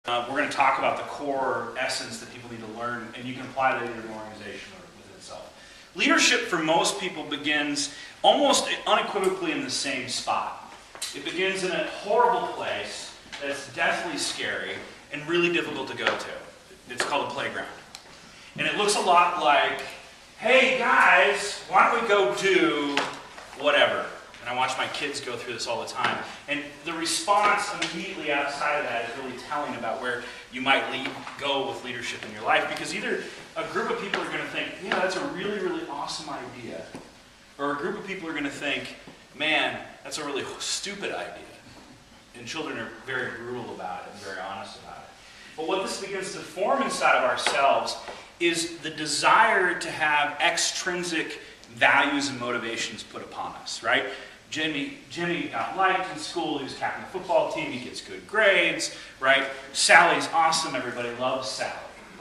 We're going to talk about the core essence that people need to learn, and you can apply that in your organization or within itself. Leadership for most people begins almost unequivocally in the same spot. It begins in a horrible place that's deathly scary and really difficult to go to. It's called a playground. And it looks a lot like, hey guys, why don't we go do whatever? And I watch my kids go through this all the time. And the response immediately outside of that is really telling about where you might go with leadership in your life. Because either a group of people are going to think, yeah, that's a really, really awesome idea. Or a group of people are going to think, man, that's a really stupid idea. And children are very brutal about it and very honest about it. But what this begins to form inside of ourselves is the desire to have extrinsic values and motivations put upon us, right? Jimmy got liked in school, he was captain of the football team, he gets good grades, right? Sally's awesome, everybody loves Sally,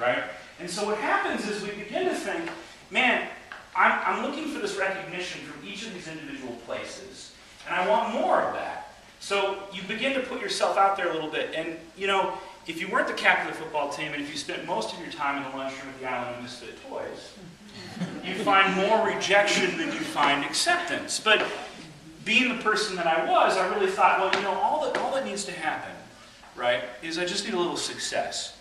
right? And so what happens is we begin to think, man, I'm looking for this recognition from each of these individual places, and I want more of that. So you begin to put yourself out there a little bit, and you know, if you weren't the captain of the football team, and if you spent most of your time in the lunchroom at the Island of Misfit Toys, you find more rejection than you find acceptance. But being the person that I was, I really thought, well, you know, all that needs to happen, right, is I just need a little success.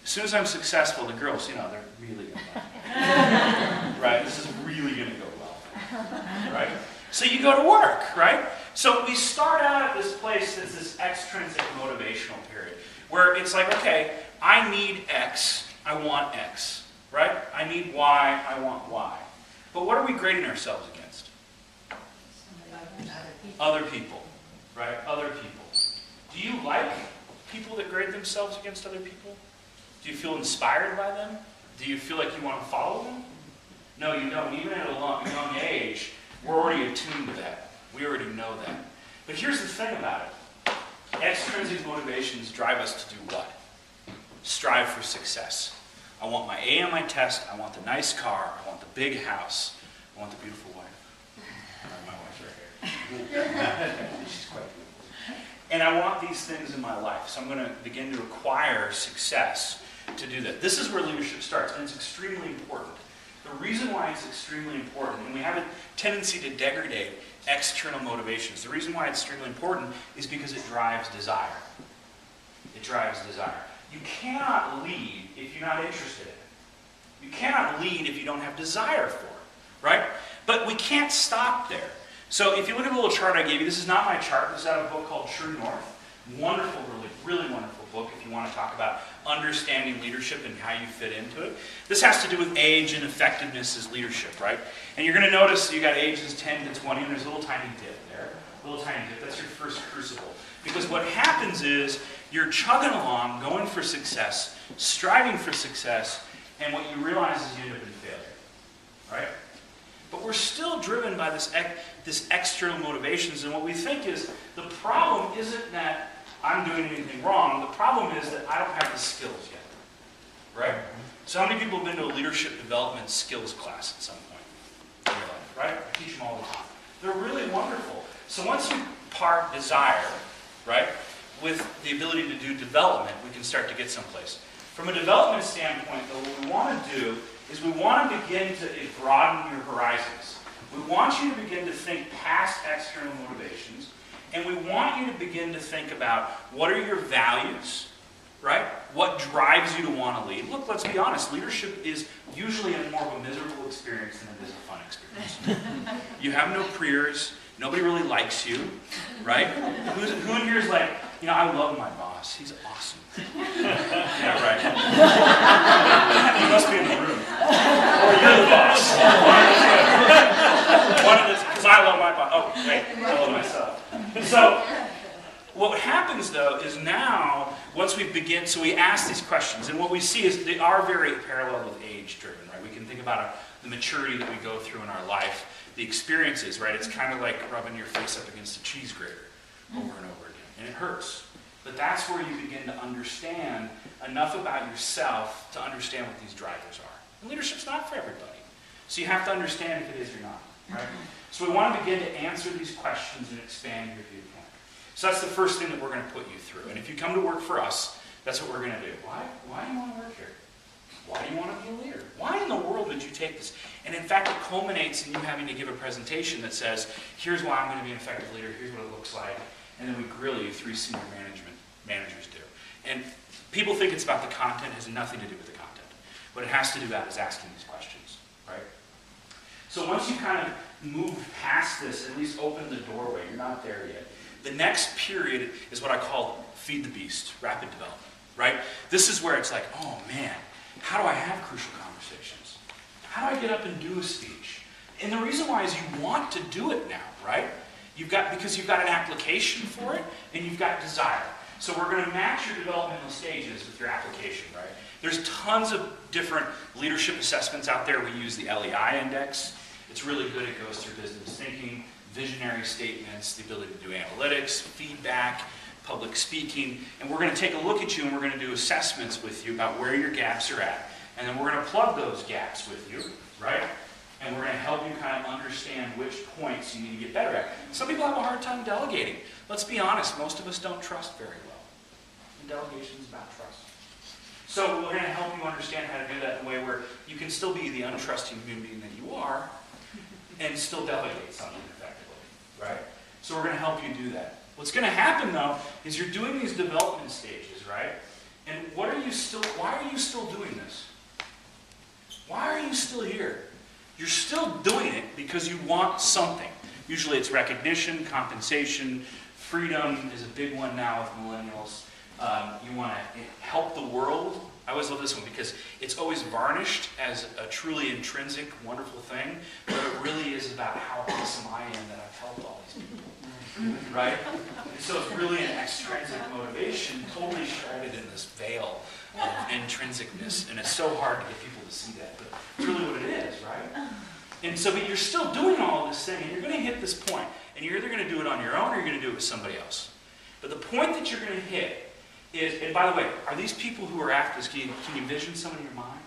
As soon as I'm successful, the girls, you know, they're really going to like me. Right? This is really going to go well. Right? So you go to work, right? So we start out at this place that's this extrinsic motivational period, where it's like, okay, I need X, I want X. Right? I need Y, I want Y. But what are we grading ourselves against? Other people. Right? Other people. Do you like people that grade themselves against other people? Do you feel inspired by them? Do you feel like you want to follow them? No, you don't. Even at a young age, we're already attuned to that. We already know that. But here's the thing about it. Extrinsic motivations drive us to do what? Strive for success. I want my A on my test, I want the nice car, I want the big house, I want the beautiful wife. My wife's right here. She's quite beautiful. And I want these things in my life, so I'm going to begin to acquire success to do that. This is where leadership starts, and it's extremely important. The reason why it's extremely important, and we have a tendency to degrade external motivations, the reason why it's extremely important is because it drives desire. It drives desire. You cannot lead if you're not interested in it. You cannot lead if you don't have desire for it, right? But we can't stop there. So if you look at the little chart I gave you, this is not my chart. This is out of a book called True North. Wonderful, really wonderful book if you want to talk about understanding leadership and how you fit into it. This has to do with age and effectiveness as leadership, right? And you're going to notice you got ages 10 to 20, and there's a little tiny dip there. A little tiny dip. That's your first crucible. Because what happens is you're chugging along, going for success, striving for success, and what you realize is you end up in failure, right? But we're still driven by this external motivations, and what we think is the problem isn't that I'm doing anything wrong. The problem is that I don't have the skills yet, right? So how many people have been to a leadership development skills class at some point in your life, right? I teach them all the time. They're really wonderful. So once you part desire, right, with the ability to do development, we can start to get someplace. From a development standpoint, though, what we want to do is we want to begin to broaden your horizons. We want you to begin to think past external motivations, and we want you to begin to think about what are your values, right? What drives you to want to lead? Look, let's be honest, leadership is usually more of a miserable experience than it is a fun experience. You have no careers. Nobody really likes you, right? Who in here is like, you know, I love my boss. He's awesome. Yeah, right. You must be in the room. Or you're the boss. One of this, because I love my boss. Oh, wait, I love myself. And so, what happens though is now, once we begin, so we ask these questions, and what we see is they are very parallel with age driven, right? We can think about the maturity that we go through in our life. The experiences, right? It's kind of like rubbing your face up against a cheese grater over and over again. And it hurts. But that's where you begin to understand enough about yourself to understand what these drivers are. And leadership's not for everybody. So you have to understand if it is or not, right? So we want to begin to answer these questions and expand your viewpoint. So that's the first thing that we're going to put you through. And if you come to work for us, That's what we're going to do. Why do you want to work here? Why do you want to be a leader? Why in the world would you take this? And in fact, it culminates in you having to give a presentation that says, here's why I'm going to be an effective leader, here's what it looks like, and then we grill you, 3 senior managers do. And people think it's about the content. It has nothing to do with the content. What it has to do about is asking these questions, right? So once you kind of move past this, at least open the doorway, you're not there yet. The next period is what I call feed the beast, rapid development, right? This is where it's like, oh man, how do I have crucial conversations? How do I get up and do a speech? And the reason why is you want to do it now, right? Because you've got an application for it, and you've got desire. So we're going to match your developmental stages with your application, right? There's tons of different leadership assessments out there. We use the LEI index. It's really good. It goes through business thinking, visionary statements, the ability to do analytics, feedback, public speaking. And we're going to take a look at you, and we're going to do assessments with you about where your gaps are at. And then we're going to plug those gaps with you, right? And we're going to help you kind of understand which points you need to get better at. Some people have a hard time delegating. Let's be honest, most of us don't trust very well. And delegation is about trust. So we're going to help you understand how to do that in a way where you can still be the untrusting human being that you are and still delegate something effectively, right? So we're going to help you do that. What's going to happen, though, is you're doing these development stages, right? And why are you still doing this? Why are you still here? You're still doing it because you want something. Usually it's recognition, compensation, freedom is a big one now with millennials. You want to help the world. I always love this one because it's always varnished as a truly intrinsic, wonderful thing, but it really is about how awesome I am that I've helped all these people. Right? And so it's really an extrinsic motivation, totally shrouded in this veil of intrinsicness, and it's so hard to get people to see that, but it's really what it is, right? And so, but you're still doing all this thing, and you're going to hit this point, and you're either going to do it on your own or you're going to do it with somebody else. But the point that you're going to hit is, and by the way, are these people who are after this, can you envision someone in your mind?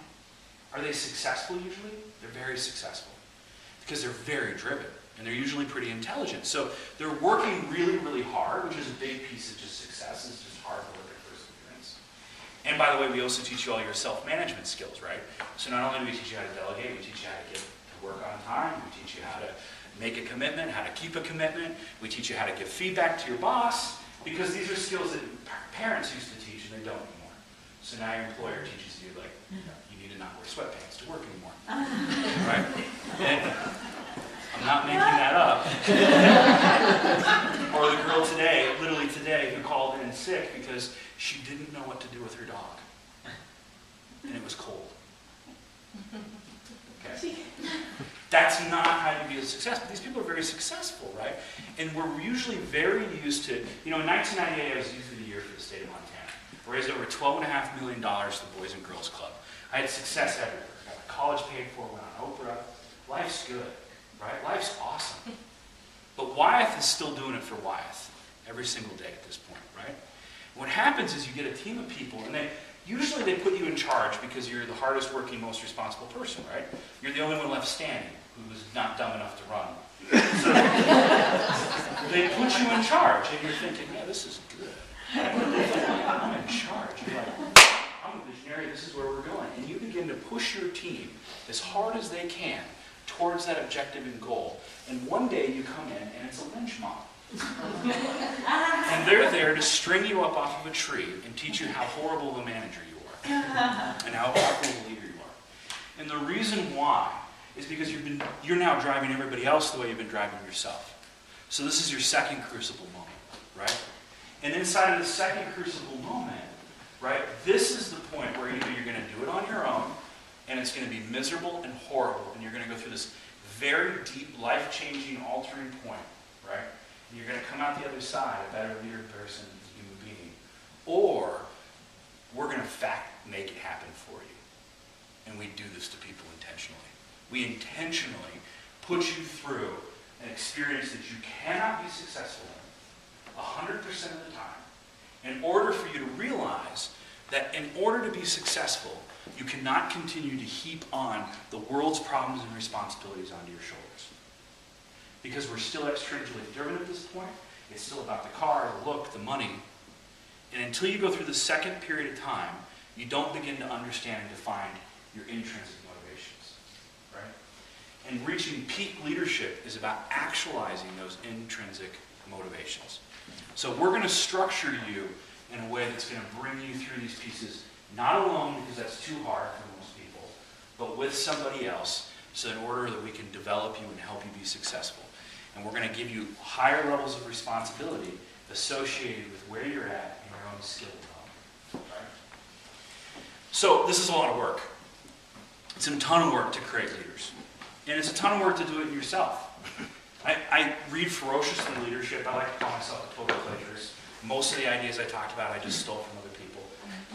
Are they successful usually? They're very successful because they're very driven, and they're usually pretty intelligent. So they're working really, really hard, which is a big piece of just success. It's just hard work and perseverance. And by the way, we also teach you all your self-management skills, right? So not only do we teach you how to delegate, we teach you how to get to work on time, we teach you how to make a commitment, how to keep a commitment, we teach you how to give feedback to your boss, because these are skills that parents used to teach and they don't anymore. So now your employer teaches you, like, you need to not wear sweatpants to work anymore. Right? And I'm not making that up. Or the girl today, literally today, who called in sick because she didn't know what to do with her dog. And it was cold. Okay. That's not how you be a success. But these people are very successful, right? And we're usually very used to, in 1998, I was Youth of the Year for the state of Montana. I raised over $12.5 million to the Boys and Girls Club. I had success everywhere. Got my college paid for, went on Oprah. Life's good, right? Life's awesome. But Wyeth is still doing it for Wyeth every single day at this point, right? What happens is you get a team of people, and usually they put you in charge because you're the hardest working, most responsible person, right? You're the only one left standing who was not dumb enough to run. So they put you in charge, and you're thinking, yeah, this is good. I'm in charge. You're like, I'm a visionary, this is where we're going. And you begin to push your team as hard as they can towards that objective and goal. And one day you come in, and it's a lynch mob. And they're there to string you up off of a tree and teach you how horrible of a manager you are and how horrible a leader you are. And the reason why is because you're now driving everybody else the way you've been driving yourself. So this is your second crucible moment, right? And inside of the second crucible moment, right, this is the point where either you're going to do it on your own and it's going to be miserable and horrible, and you're going to go through this very deep, life-changing, altering point, right? And you're going to come out the other side a better leader, person, human being. Or we're going to make it happen for you. And we do this to people intentionally. We intentionally put you through an experience that you cannot be successful in 100% of the time in order for you to realize that in order to be successful, you cannot continue to heap on the world's problems and responsibilities onto your shoulders. Because we're still extrinsically driven at this point. It's still about the car, the look, the money. And until you go through the second period of time, you don't begin to understand and define your intrinsic motivations. Right? And reaching peak leadership is about actualizing those intrinsic motivations. So we're going to structure you in a way that's going to bring you through these pieces, not alone because that's too hard for most people, but with somebody else, so in order that we can develop you and help you be successful. And we're going to give you higher levels of responsibility associated with where you're at in your own skill development. Right? So this is a lot of work. It's a ton of work to create leaders. And it's a ton of work to do it yourself. I read ferociously leadership. I like to call myself a total plagiarist. Most of the ideas I talked about I just stole from other people.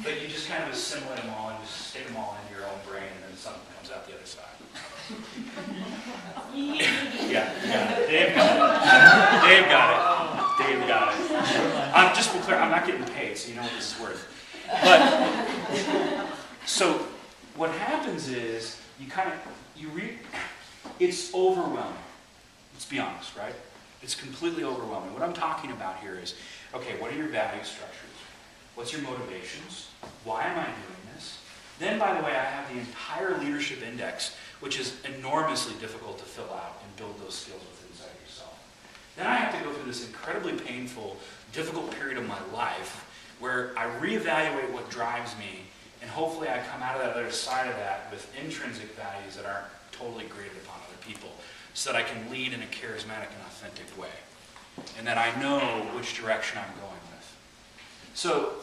But you just kind of assimilate them all and just stick them all into your own brain, and then something comes out the other side. Yeah. Dave got it. I'm just to be clear, I'm not getting paid, so you know what this is worth. But so what happens is you read. It's overwhelming. Let's be honest, right? It's completely overwhelming. What I'm talking about here is, okay, what are your value structures? What's your motivations? Why am I doing this? Then, by the way, I have the entire leadership index, which is enormously difficult to fill out and build those skills within inside yourself. Then I have to go through this incredibly painful, difficult period of my life where I reevaluate what drives me, and hopefully I come out of that other side of that with intrinsic values that aren't totally graded upon other people, so that I can lead in a charismatic and authentic way, and that I know which direction I'm going with. So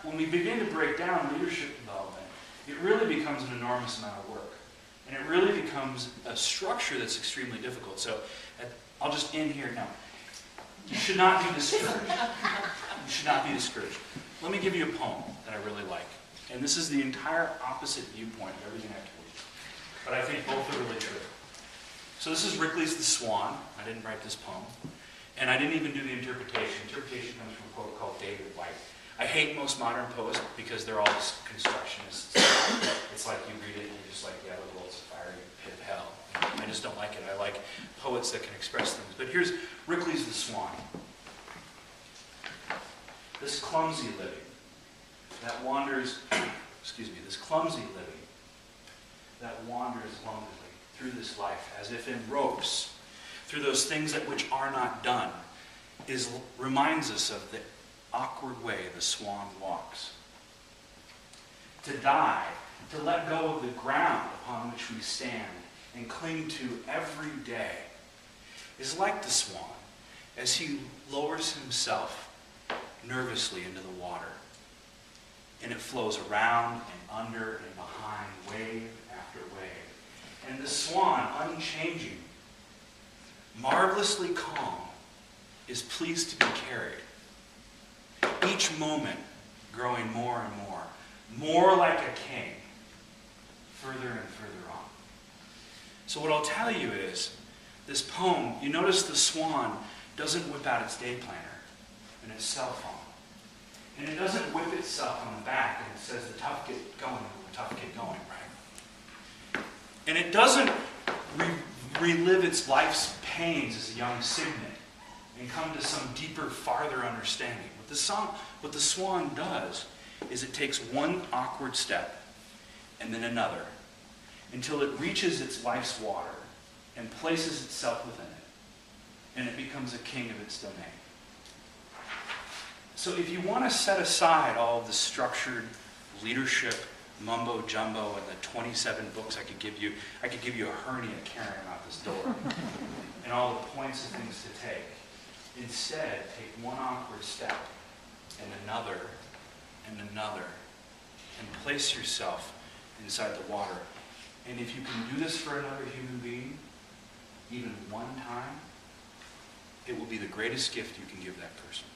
when we begin to break down leadership development, it really becomes an enormous amount of work, and it really becomes a structure that's extremely difficult. So I'll just end here now. You should not be discouraged. You should not be discouraged. Let me give you a poem that I really like, and this is the entire opposite viewpoint of everything I've told you, but I think both are really true. So this is Rickley's The Swan. I didn't write this poem. And I didn't even do the interpretation. Interpretation comes from a poet called David White. I hate most modern poets because they're all just constructionists. It's like you read it and you're just like, yeah, the world's a fiery pit of hell. I just don't like it. I like poets that can express things. But here's Rickley's The Swan. This clumsy living that wanders, this clumsy living that wanders lonely through this life, as if in ropes, through those things that which are not done, reminds us of the awkward way the swan walks. To die, to let go of the ground upon which we stand and cling to every day, is like the swan as he lowers himself nervously into the water. And it flows around and under and behind, wave after wave. And the swan, unchanging, marvelously calm, is pleased to be carried. Each moment growing more and more like a king, further and further on. So what I'll tell you is, this poem, you notice the swan doesn't whip out its day planner and its cell phone. And it doesn't whip itself on the back and it says the tough get going, the tough get going, right? And it doesn't relive its life's pains as a young cygnet and come to some deeper, farther understanding. What the swan does is it takes one awkward step and then another until it reaches its life's water and places itself within it, and it becomes a king of its domain. So if you want to set aside all of the structured leadership mumbo jumbo and the 27 books I could give you a hernia carrying out this door, and all the points of things to take. Instead, take one awkward step and another, and place yourself inside the water. And if you can do this for another human being, even one time, it will be the greatest gift you can give that person.